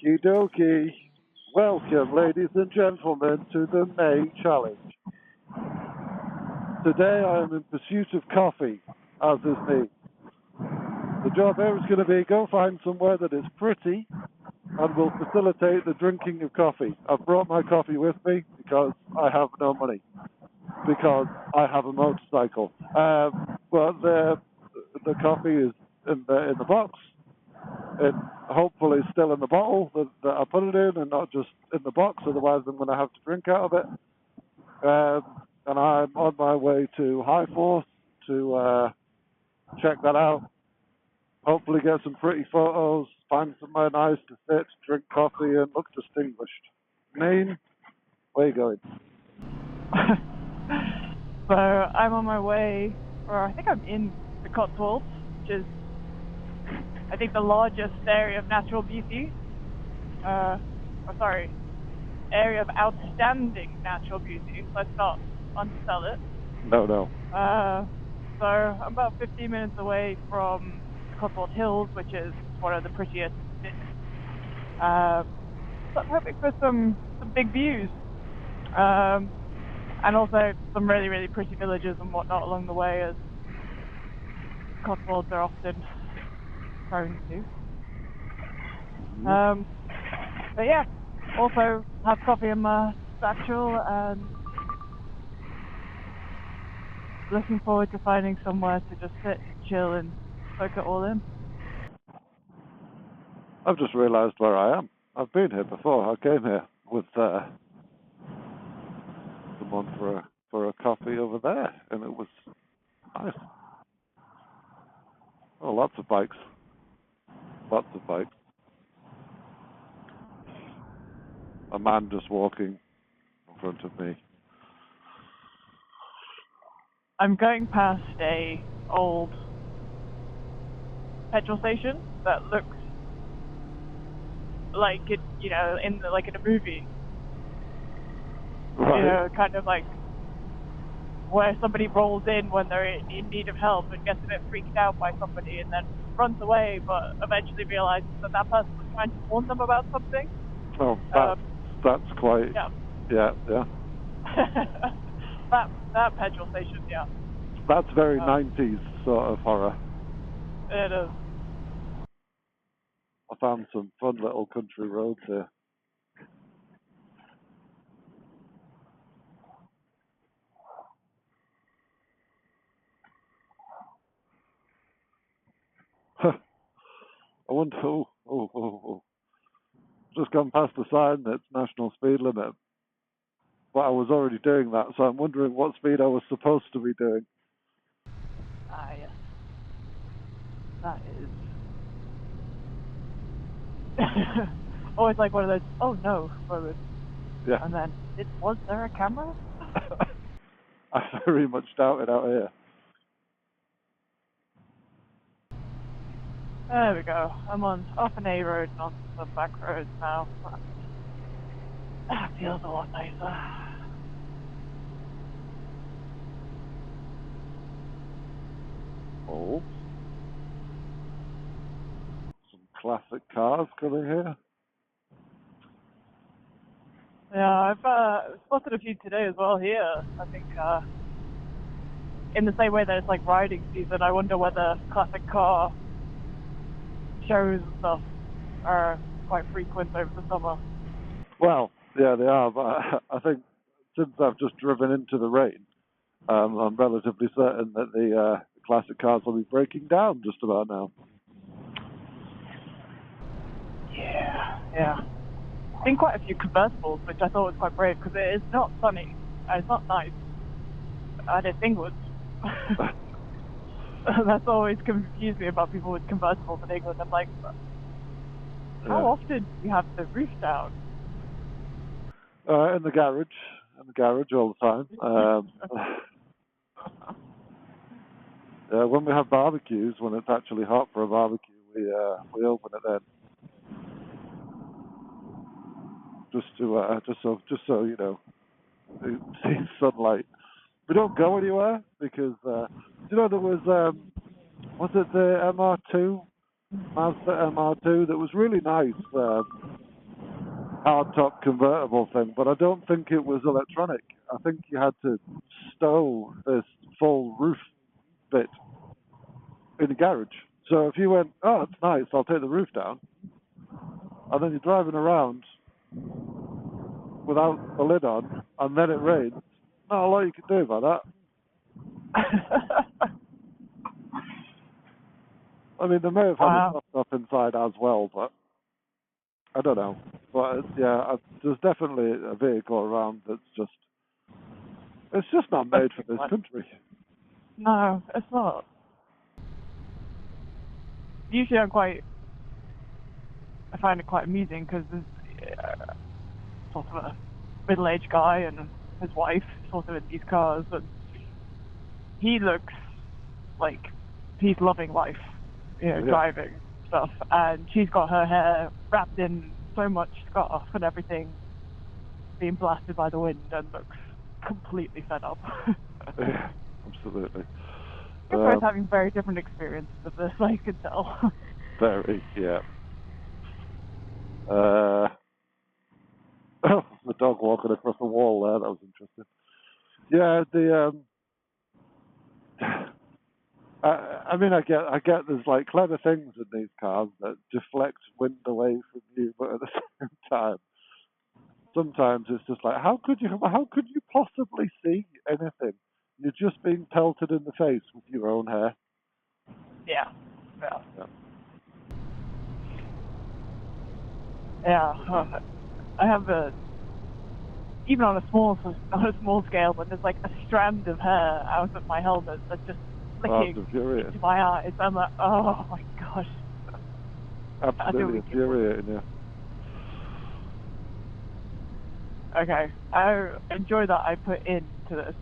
Okie dokie. Welcome, ladies and gentlemen, to the May Challenge. Today I am in pursuit of coffee, as is me. The job here is going to be go find somewhere that is pretty and will facilitate the drinking of coffee. I've brought my coffee with me because I have no money, because I have a motorcycle. But the coffee is in the box. It hopefully still in the bottle that I put it in and not just in the box, otherwise I'm going to have to drink out of it. And I'm on my way to High Force to check that out. Hopefully get some pretty photos, find somewhere nice to sit, drink coffee and look distinguished. Neen, where are you going? So I'm on my way, or I think I'm in the Cotswolds, which is I think the largest area of natural beauty, area of outstanding natural beauty. Let's not undersell it. No. So I'm about 15 minutes away from the Cotswold Hills, which is one of the prettiest bits. So I'm hoping for some big views, and also some really, really pretty villages and whatnot along the way, as Cotswolds are often prone to. But yeah, also have coffee in my satchel and looking forward to finding somewhere to just sit, chill and soak it all in. I've just realised where I am. I've been here before. I came here with someone for a coffee over there, and it was nice. Oh, lots of bikes. A man just walking in front of me. I'm going past a old petrol station that looks like it, in a movie. Right. Kind of like where somebody rolls in when they're in need of help and gets a bit freaked out by somebody and then runs away, but eventually realizes that person was trying to warn them about something. Oh, that's quite... Yeah. that petrol station, yeah. That's very 90s sort of horror. It is. I found some fun little country roads here. I wonder... Oh. Just gone past the sign that's national speed limit. But I was already doing that, so I'm wondering what speed I was supposed to be doing. Ah, yes. That is... always like one of those, oh no, moments. Yeah. And then, was there a camera? I very much doubt it out here. There we go. I'm off an A road and onto some back roads now. That feels a lot nicer. Oh. Some classic cars coming here. Yeah, I've spotted a few today as well here. I think in the same way that it's like riding season, I wonder whether classic car shows and stuff are quite frequent over the summer. Well, yeah, they are, but I think since I've just driven into the rain, I'm relatively certain that the classic cars will be breaking down just about now. Yeah. Seen quite a few convertibles, which I thought was quite brave because it is not sunny and it's not nice. I didn't think it would. That's always confused me about people with convertibles in England. I'm like, how often do you have the roof down? In the garage all the time. When we have barbecues, when it's actually hot for a barbecue, we open it then. Just so you know, see sunlight. We don't go anywhere because there was it the MR2, Mazda MR2 that was really nice. hardtop convertible thing, but I don't think it was electronic. I think you had to stow this full roof bit in the garage. So if you went, oh, it's nice, I'll take the roof down, and then you're driving around without the lid on, and then it rains, not a lot you can do about that. I mean, they may have had it up inside as well, but I don't know. But there's definitely a vehicle around that's it's just not made for this country. No, it's not. Usually I find it quite amusing because there's sort of a middle-aged guy and his wife sort of in these cars, and he looks like he's loving life, driving stuff, and she's got her hair wrapped in so much scarf and everything, being blasted by the wind, and looks completely fed up. Yeah, absolutely. We're both having very different experiences of this, I can tell. Very, yeah. The dog walking across the wall there, that was interesting. Yeah, I mean, I get there's like clever things in these cars that deflect wind away from you, but at the same time, sometimes it's just like, how could you possibly see anything? You're just being pelted in the face with your own hair. Yeah. I have even on a small scale, when there's like a strand of hair out of my helmet that's just flicking into my eyes, I'm like, oh my gosh. Absolutely infuriating, yeah. Okay, I enjoy that I put into this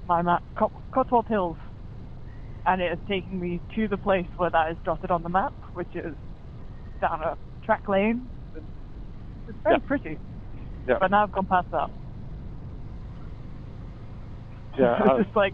my map, Cotswold Hills, and it is taking me to the place where that is dotted on the map, which is down a track lane. It's very pretty. Yeah. But now I've gone past that. Yeah. Just like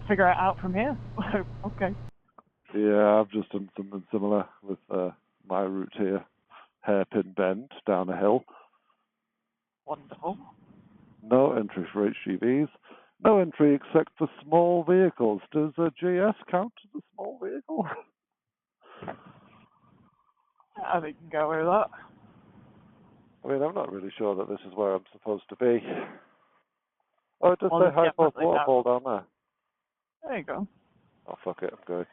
figure it out from here. Okay. Yeah, I've just done something similar with my route here. Hairpin bend down a hill. Wonderful. No entry for HGVs. No entry except for small vehicles. Does a GS count as a small vehicle? I think you can go with that. I mean, I'm not really sure that this is where I'm supposed to be. Oh, it does say High Force Waterfall down there. There you go. Oh, fuck it, I'm going.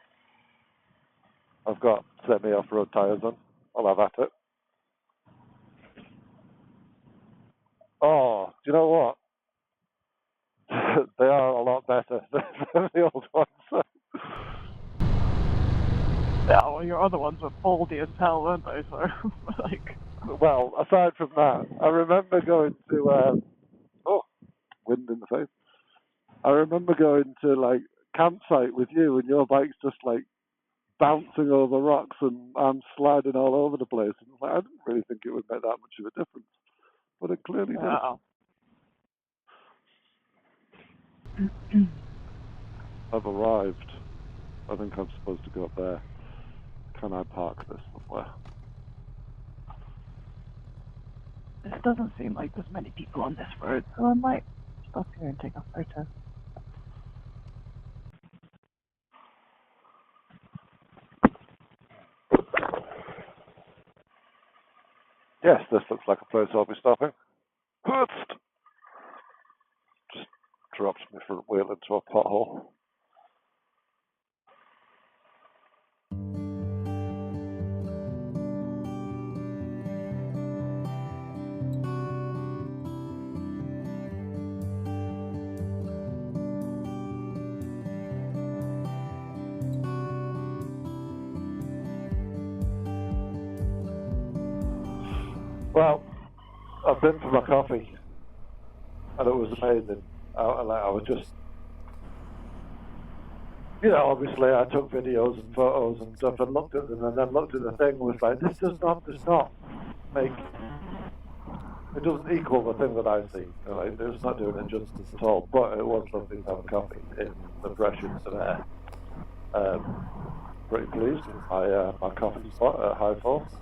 I've got semi-off-road tyres on. I'll have at it. Oh, do you know what? They are a lot better than the old ones. Yeah, well, your other ones were baldy as hell, weren't they? So, like... Well, aside from that, I remember going to... wind in the face. I remember going to, like, campsite with you, and your bike's just, like, bouncing over rocks, and I'm sliding all over the place. And I didn't really think it would make that much of a difference. But it clearly did. I've arrived. I think I'm supposed to go up there. Can I park this somewhere? This doesn't seem like there's many people on this road, so I might stop here and take a photo. Yes, this looks like a place I'll be stopping. Just dropped my front wheel into a pothole. Well, I've been for my coffee, and it was amazing. I was just, obviously I took videos and photos and stuff and looked at them, and then looked at the thing and was like, this does not make, it doesn't equal the thing that I see. It's not doing it justice at all, but it was lovely to have a coffee in the freshness of air. Pretty pleased with my coffee spot at High Force.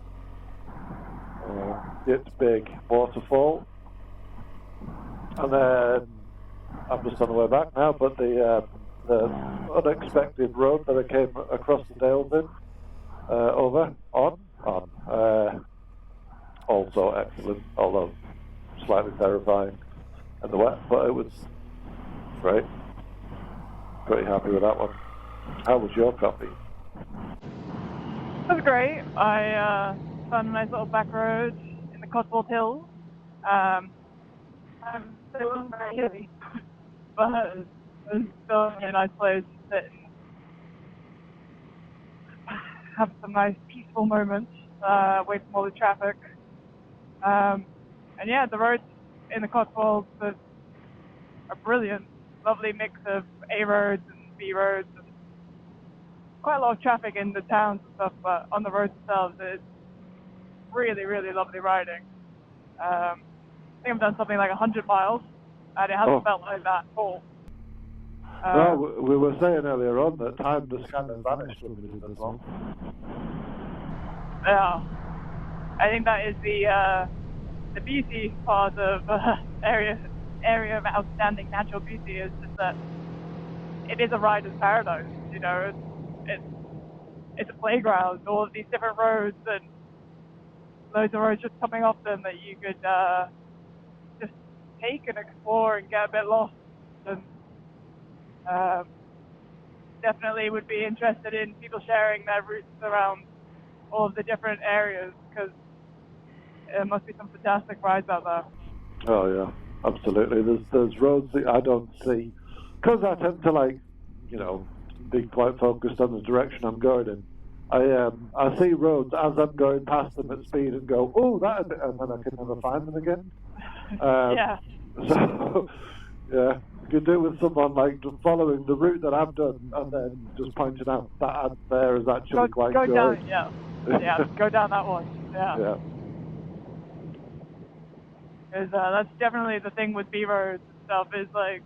It's big waterfall, and then I'm just on the way back now. But the unexpected road that I came across the Dales in, also excellent, although slightly terrifying in the wet. But it was great. Pretty happy with that one. How was your coffee? It was great. I found a nice little back road in the Cotswolds Hills. It wasn't very hilly, but it was still a nice place to sit and have some nice peaceful moments away from all the traffic. And yeah, the roads in the Cotswolds are brilliant. Lovely mix of A roads and B roads. And quite a lot of traffic in the towns and stuff, but on the roads themselves, it's really, really lovely riding. I think I've done something like 100 miles, and it hasn't felt like that at all. Well, we were saying earlier on that time just kind of vanished when we did this one. Yeah, I think that is the beauty part of area of outstanding natural beauty is just that it is a rider's paradise. You know, it's a playground. All of these different roads and loads of roads just coming off them that you could just take and explore and get a bit lost. And definitely would be interested in people sharing their routes around all of the different areas, because there must be some fantastic rides out there. Oh yeah, absolutely. There's roads that I don't see, because I tend to be quite focused on the direction I'm going in. I see roads as I'm going past them at speed and go, oh, that, and then I can never find them again. Yeah. So yeah, you can do it with someone like just following the route that I've done and then just pointing out that there is actually quite go good. Down, yeah, go down that one. Yeah. Because that's definitely the thing with B roads and stuff, is like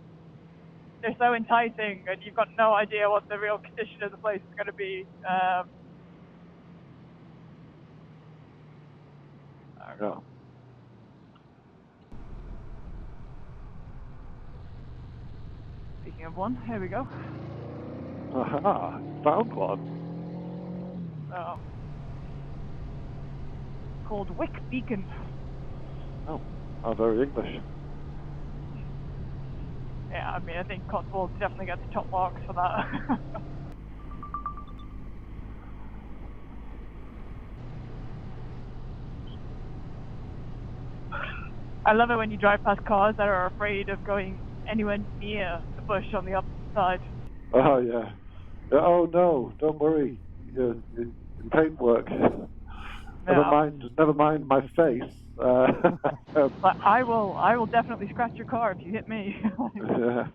they're so enticing and you've got no idea what the real condition of the place is going to be. Yeah. Speaking of one, here we go. Aha, found one. Oh. Called Wick Beacon. Oh, how very English. Yeah, I mean, I think Cotswolds definitely gets top marks for that. I love it when you drive past cars that are afraid of going anywhere near the bush on the opposite side. Oh yeah. Oh no, don't worry. Your paintwork. Yeah. Never mind my face. But I will definitely scratch your car if you hit me. Yeah.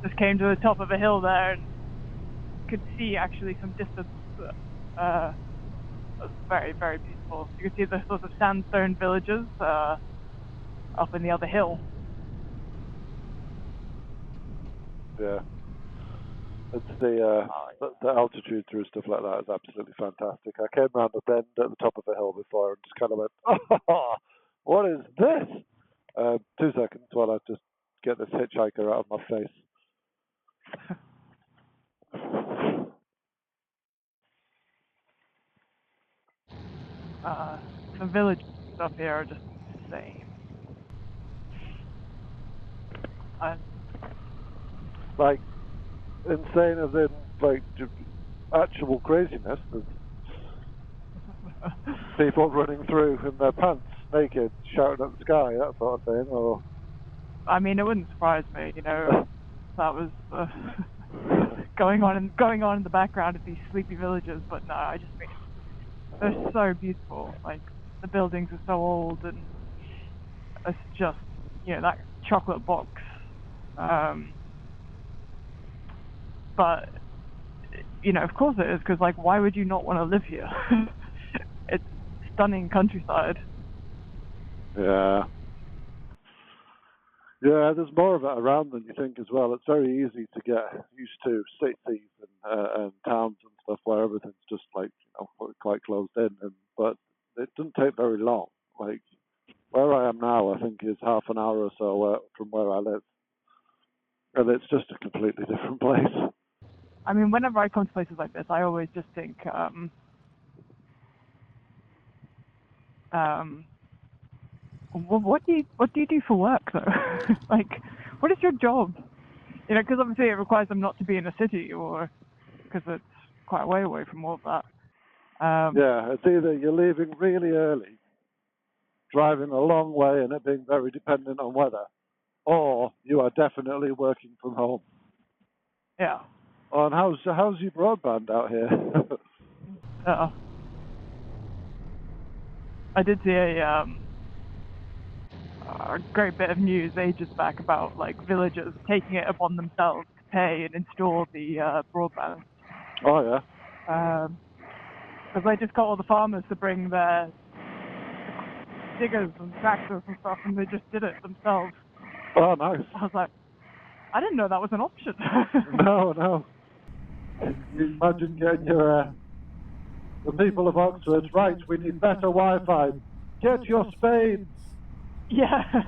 Just came to the top of a hill there and could see actually some distance. It was very, very beautiful. You could see the sort of sandstone villages up in the other hill. Yeah. It's the altitude through stuff like that is absolutely fantastic. I came round a bend at the top of a hill before and just kind of went, oh, what is this? 2 seconds while I just get this hitchhiker out of my face. The village stuff here are just insane. Like, insane as in, like, actual craziness. There's people running through in their pants, naked, shouting at the sky, that sort of thing. Or I mean, it wouldn't surprise me, you know. That was going on in the background of these sleepy villages, but no, I just mean they're so beautiful. Like, the buildings are so old, and it's just, you know, that chocolate box. But you know, of course it is, because like, why would you not want to live here? It's stunning countryside. yeah. Yeah, there's more of it around than you think as well. It's very easy to get used to cities and towns and stuff where everything's just like, quite closed in. But it doesn't take very long. Like where I am now, I think is half an hour or so from where I live, and it's just a completely different place. I mean, whenever I come to places like this, I always just think, what do you do for work though? Like, what is your job? Because obviously it requires them not to be in a city, or because it's quite a way away from all of that. Yeah, it's either you're leaving really early, driving a long way, and it being very dependent on weather, or you are definitely working from home. Yeah. Oh, and how's your broadband out here? I did see a great bit of news ages back about like villagers taking it upon themselves to pay and install the broadband. Oh yeah. Because they just got all the farmers to bring their diggers and tractors and stuff, and they just did it themselves. Oh, nice. I was like, I didn't know that was an option. No. You imagine getting the people of Oxford, right, we need better Wi-Fi. Get your spades. Yeah.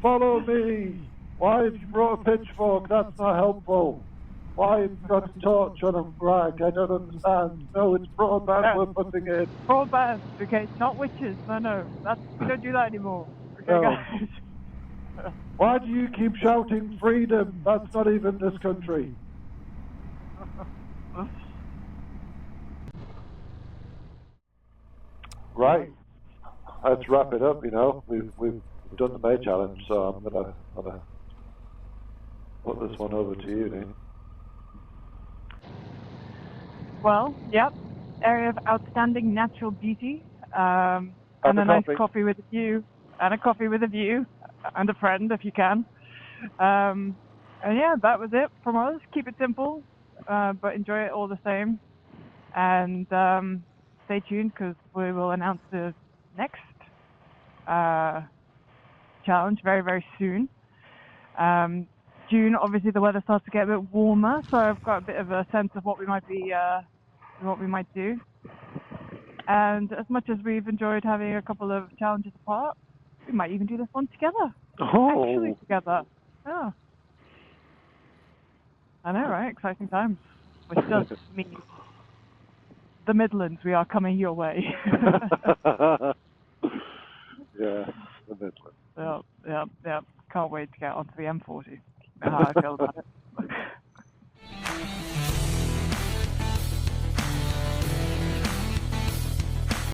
Follow me. Why have you brought a pitchfork? That's not helpful. Why have you got a torch on a rag? I don't understand. No, it's broadband we're putting in. Broadband, okay, not witches. No. We don't do that anymore. Okay, No. guys. Why do you keep shouting freedom? That's not even this country. Right. Let's wrap it up. We've done the May challenge, so I'm gonna put this one over to you, Neen. Well, yep. Area of outstanding natural beauty, and a nice coffee with a view, and a coffee with a view, and a friend if you can. And yeah, that was it from us. Keep it simple, but enjoy it all the same. And stay tuned because we will announce the next challenge very, very soon. June, obviously, the weather starts to get a bit warmer, so I've got a bit of a sense of what we might do. And as much as we've enjoyed having a couple of challenges apart, we might even do this one together. Oh. Actually together. Yeah. I know, right? Exciting times. Which does mean the Midlands, we are coming your way. Yeah, the Midlands. Yeah. Can't wait to get onto the M40. You know how I feel about it.